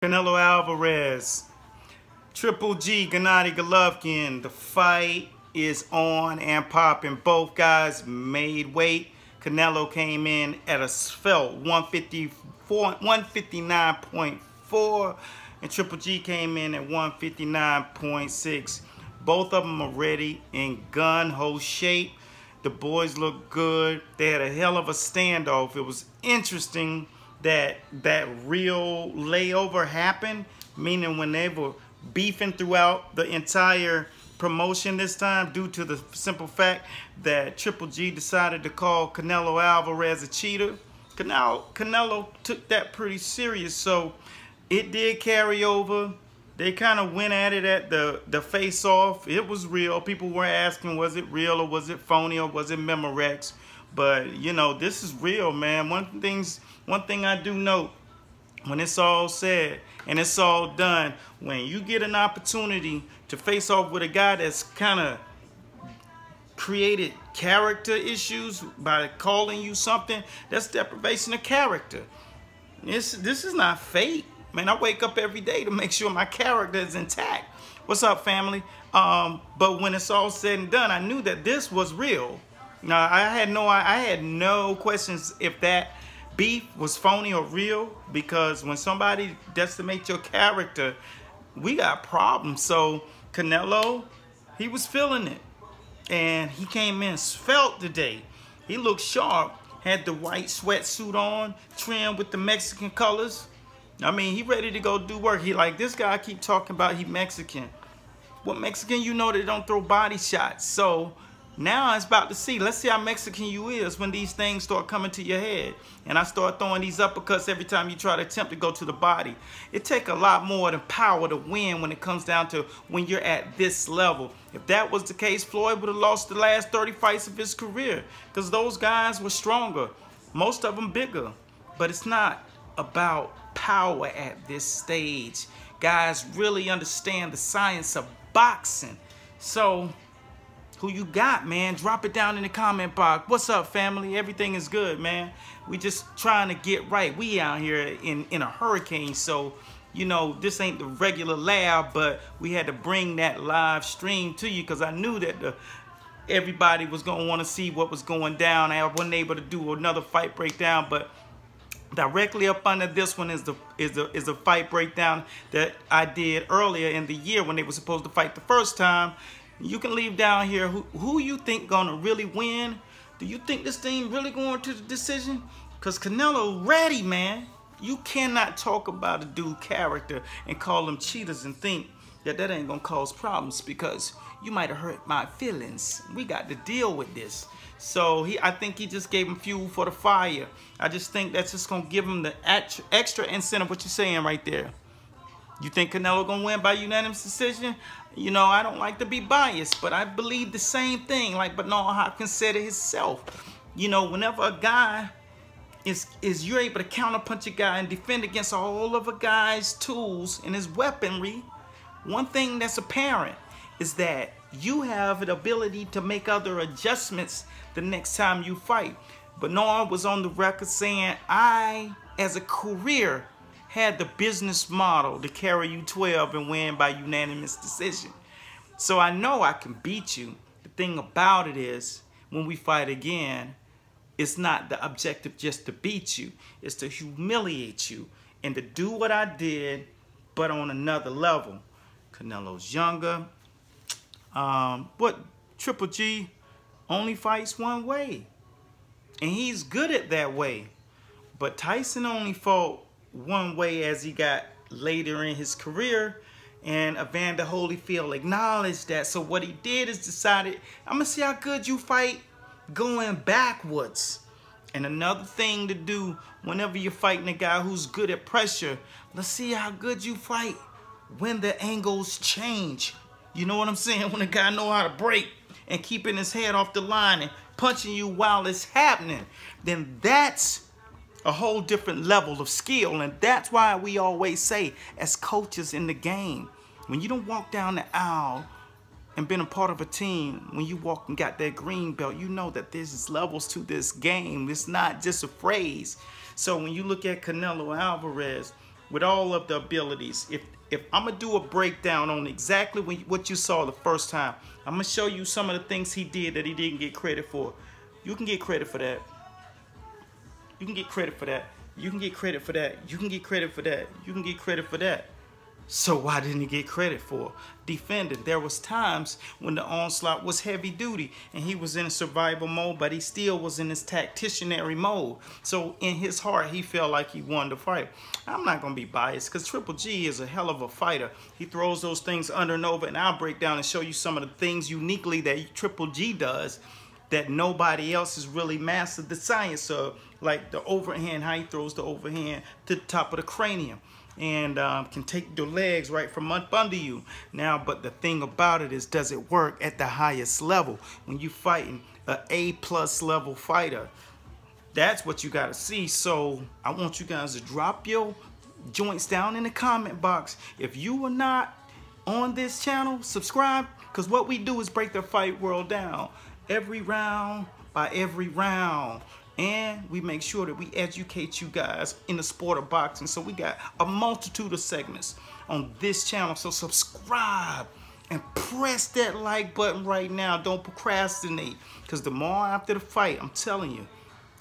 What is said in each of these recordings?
Canelo Alvarez, Triple G, Gennady Golovkin. The fight is on and popping. Both guys made weight. Canelo came in at a felt 159.4, and Triple G came in at 159.6. Both of them are ready in gun-ho shape. The boys look good. They had a hell of a standoff. It was interesting that real layover happened, meaning when they were beefing throughout the entire promotion this time, due to the simple fact that Triple G decided to call Canelo Alvarez a cheater. Canelo took that pretty serious, so it did carry over. They kind of went at it at the face-off. It was real. People were asking, was it real or was it phony or was it Memorex? But, you know, this is real, man. One thing I do note, when it's all said and it's all done, when you get an opportunity to face off with a guy that's kind of created character issues by calling you something, that's deprivation of character. This is not fake. Man, I wake up every day to make sure my character is intact. What's up, family? But when it's all said and done, I knew that this was real. Now, I had no questions if that beef was phony or real, because when somebody decimates your character, we got problems. So Canelo, he was feeling it, and he came in svelte today. He looked sharp, had the white sweatsuit on, trimmed with the Mexican colors. I mean, he ready to go do work. He like, this guy keep talking about he Mexican. What Mexican you know that don't throw body shots? So now it's about to see. Let's see how Mexican you is when these things start coming to your head. And I start throwing these uppercuts every time you try to attempt to go to the body. It take a lot more than power to win when it comes down to when you're at this level. If that was the case, Floyd would have lost the last 30 fights of his career, because those guys were stronger, most of them bigger. But it's not about power at this stage. Guys really understand the science of boxing. So who you got, man? Drop it down in the comment box. What's up, family? Everything is good, man. We just trying to get right. We out here in a hurricane, so you know this ain't the regular lab, but we had to bring that live stream to you because I knew that everybody was gonna want to see what was going down. I wasn't able to do another fight breakdown, but directly up under this one is the fight breakdown that I did earlier in the year when they were supposed to fight the first time. You can leave down here who you think gonna really win. Do you think this thing really going to the decision? Because Canelo ready, man. You cannot talk about a dude character and call them cheaters and think that ain't gonna cause problems, because you might have hurt my feelings. We got to deal with this. So I think he just gave him fuel for the fire. I just think that's just gonna give him the extra incentive. What you saying right there? You think Canelo gonna win by unanimous decision? You know, I don't like to be biased, but I believe the same thing. Like Bernard Hopkins said it himself. You know, whenever a guy you're able to counterpunch a guy and defend against all of a guy's tools and his weaponry, one thing that's apparent is that you have the ability to make other adjustments the next time you fight. Bernard was on the record saying, I, as a career, had the business model to carry you 12 and win by unanimous decision. So I know I can beat you. The thing about it is, when we fight again, it's not the objective just to beat you. It's to humiliate you and to do what I did, but on another level. Canelo's younger. Triple G only fights one way, and he's good at that way. But Tyson only fought one way as he got later in his career, and Evander Holyfield acknowledged that. So what he did is decided, I'm gonna see how good you fight going backwards. And another thing to do whenever you're fighting a guy who's good at pressure, let's see how good you fight when the angles change. You know what I'm saying? When a guy know how to break and keeping his head off the line and punching you while it's happening, then that's a whole different level of skill. And that's why we always say, as coaches in the game, when you don't walk down the aisle and been a part of a team, when you walk and got that green belt, you know that there's levels to this game. It's not just a phrase. So when you look at Canelo Alvarez, with all of the abilities. If I'm gonna do a breakdown on exactly what you saw the first time, I'm gonna show you some of the things he did that he didn't get credit for. You can get credit for that. You can get credit for that. You can get credit for that. You can get credit for that. You can get credit for that. So why didn't he get credit for defending? There was times when the onslaught was heavy duty and he was in survival mode, but he still was in his tacticianary mode. So in his heart, he felt like he won the fight. I'm not going to be biased because Triple G is a hell of a fighter. He throws those things under and over, and I'll break down and show you some of the things uniquely that Triple G does that nobody else has really mastered the science of, like the overhand, how he throws the overhand to the top of the cranium. And can take your legs right from up under you. Now, but the thing about it is, does it work at the highest level? When you're fighting an A+ level fighter, that's what you got to see. So I want you guys to drop your joints down in the comment box. If you are not on this channel, subscribe, because what we do is break the fight world down every round by every round. And we make sure that we educate you guys in the sport of boxing. So we got a multitude of segments on this channel. So subscribe and press that like button right now. Don't procrastinate, because tomorrow after the fight, I'm telling you,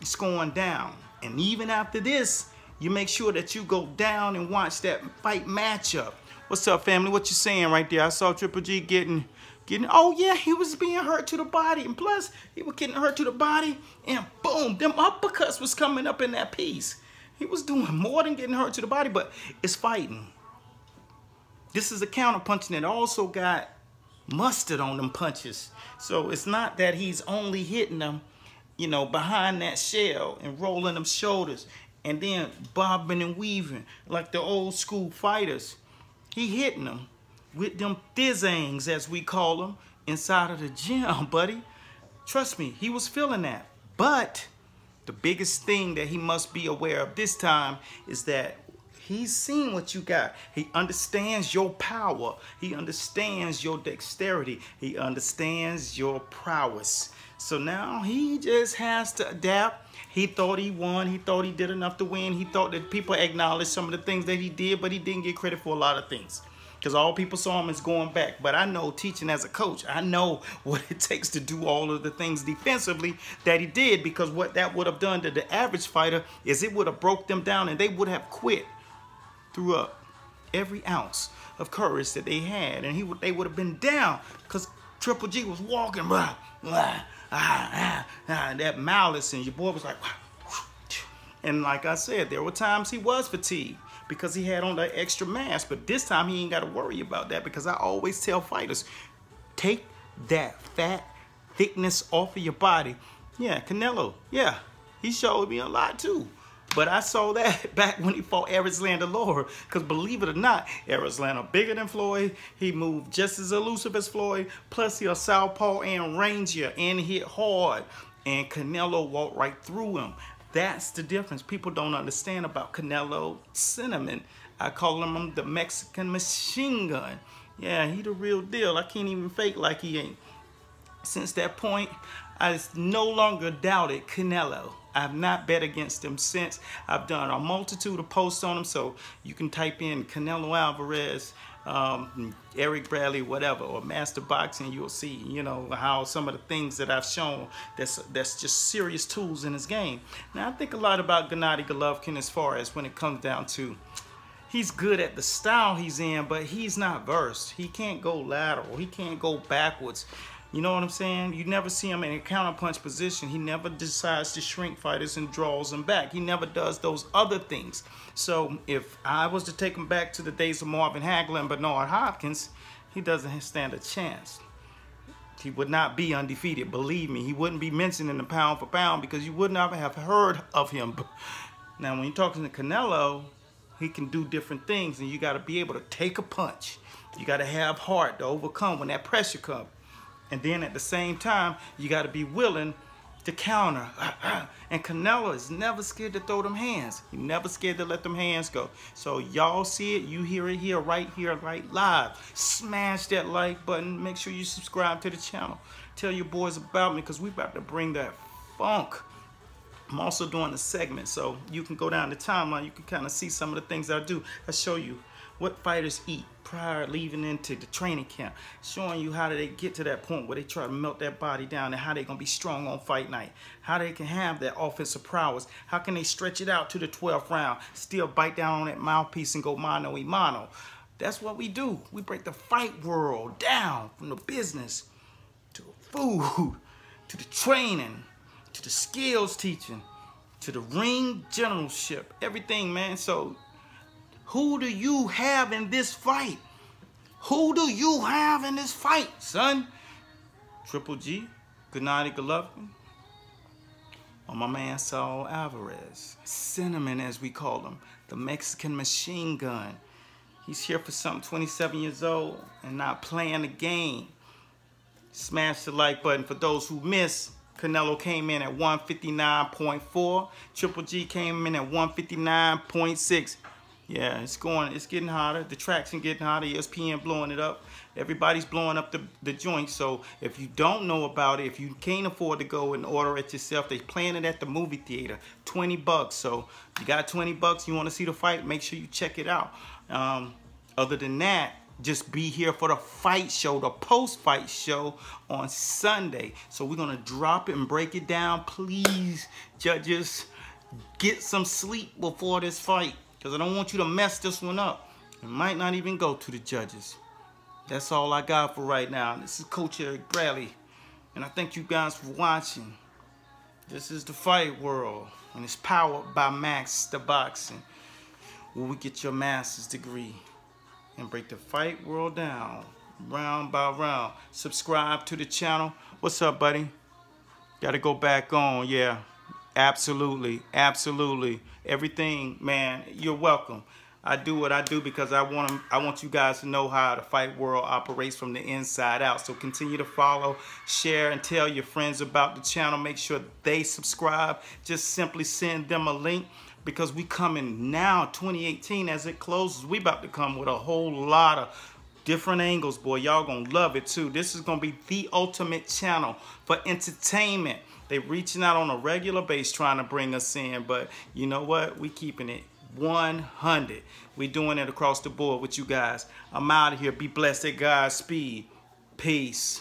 it's going down. And even after this, you make sure that you go down and watch that fight matchup. What's up, family? What you saying right there? I saw Triple G getting, oh yeah, he was being hurt to the body, and plus he was getting hurt to the body, and boom, them uppercuts was coming up in that piece. He was doing more than getting hurt to the body, but it's fighting. This is a counter punching that also got mustard on them punches. So it's not that he's only hitting them, you know, behind that shell and rolling them shoulders and then bobbing and weaving like the old school fighters. He hitting them with them thizzangs, as we call them, inside of the gym, buddy. Trust me, he was feeling that. But the biggest thing that he must be aware of this time is that he's seen what you got. He understands your power. He understands your dexterity. He understands your prowess. So now he just has to adapt. He thought he won. He thought he did enough to win. He thought that people acknowledged some of the things that he did, but he didn't get credit for a lot of things, because all people saw him as going back. But I know, teaching as a coach, I know what it takes to do all of the things defensively that he did, because what that would have done to the average fighter is it would have broke them down, and they would have quit, threw up every ounce of courage that they had, and they would have been down, because Triple G was walking, that malice, and your boy was like, and like I said, there were times he was fatigued because he had on that extra mass, but this time he ain't got to worry about that, because I always tell fighters, take that fat thickness off of your body. Yeah, Canelo, yeah, he showed me a lot too. But I saw that back when he fought Alvarez lower, because believe it or not, Alvarez bigger than Floyd. He moved just as elusive as Floyd. Plus, he a southpaw and ranger and hit hard. And Canelo walked right through him. That's the difference. People don't understand about Canelo Cinnamon. I call him the Mexican machine gun. Yeah, he the real deal. I can't even fake like he ain't. Since that point, I no longer doubted Canelo. I've not bet against him since. I've done a multitude of posts on him, so you can type in Canelo Alvarez, Eric Bradley, whatever, or Master Boxing. You'll see, you know, how some of the things that I've shown that's just serious tools in his game. Now, I think a lot about Gennady Golovkin as far as when it comes down to, he's good at the style he's in, but he's not versed. He can't go lateral. He can't go backwards. You know what I'm saying? You never see him in a counterpunch position. He never decides to shrink fighters and draws them back. He never does those other things. So if I was to take him back to the days of Marvin Hagler and Bernard Hopkins, he doesn't stand a chance. He would not be undefeated. Believe me, he wouldn't be mentioned in the pound for pound, because you would not have heard of him. Now, when you're talking to Canelo, he can do different things, and you got to be able to take a punch. You got to have heart to overcome when that pressure comes. And then at the same time, you got to be willing to counter. And Canelo is never scared to throw them hands. He's never scared to let them hands go. So y'all see it, you hear it here, right live. Smash that like button. Make sure you subscribe to the channel. Tell your boys about me, because we about to bring that funk I'm also doing a segment, so you can go down the timeline. You can kind of see some of the things I do. I show you what fighters eat prior leaving into the training camp, showing you how do they get to that point where they try to melt that body down, and how they gonna be strong on fight night, how they can have that offensive prowess, how can they stretch it out to the 12th round, still bite down on that mouthpiece and go mano a mano. That's what we do. We break the fight world down, from the business to the food to the training to the skills teaching to the ring generalship, everything, man. So who do you have in this fight? Who do you have in this fight, son? Triple G, Gennady Golovkin, or my man Saul Alvarez, Cinnamon as we call him, the Mexican machine gun. He's here for something, 27 years old and not playing the game. Smash the like button. For those who missed, Canelo came in at 159.4. Triple G came in at 159.6. Yeah, it's getting hotter. The traction getting hotter. ESPN blowing it up. Everybody's blowing up the joint. So if you don't know about it, if you can't afford to go and order it yourself, they're playing it at the movie theater. 20 bucks. So you got 20 bucks, you want to see the fight, make sure you check it out. Other than that, just be here for the fight show, the post-fight show on Sunday. So we're going to drop it and break it down. Please, judges, get some sleep before this fight, because I don't want you to mess this one up. It might not even go to the judges. That's all I got for right now. This is Coach Eric Bradley, and I thank you guys for watching. This is the Fight World, and it's powered by Max the Boxing, where we get your master's degree and break the fight world down round by round. Subscribe to the channel. What's up, buddy? Gotta go back on. Yeah, absolutely, absolutely. Everything, man, you're welcome. I do what I do because I want you guys to know how the fight world operates from the inside out. So continue to follow, share, and tell your friends about the channel. Make sure they subscribe. Just simply send them a link, because we coming now, 2018, as it closes. We about to come with a whole lot of different angles, boy. Y'all gonna love it too. This is gonna be the ultimate channel for entertainment. They reaching out on a regular base trying to bring us in, but you know what? We keeping it 100. We doing it across the board with you guys. I'm out of here. Be blessed at God's speed. Peace.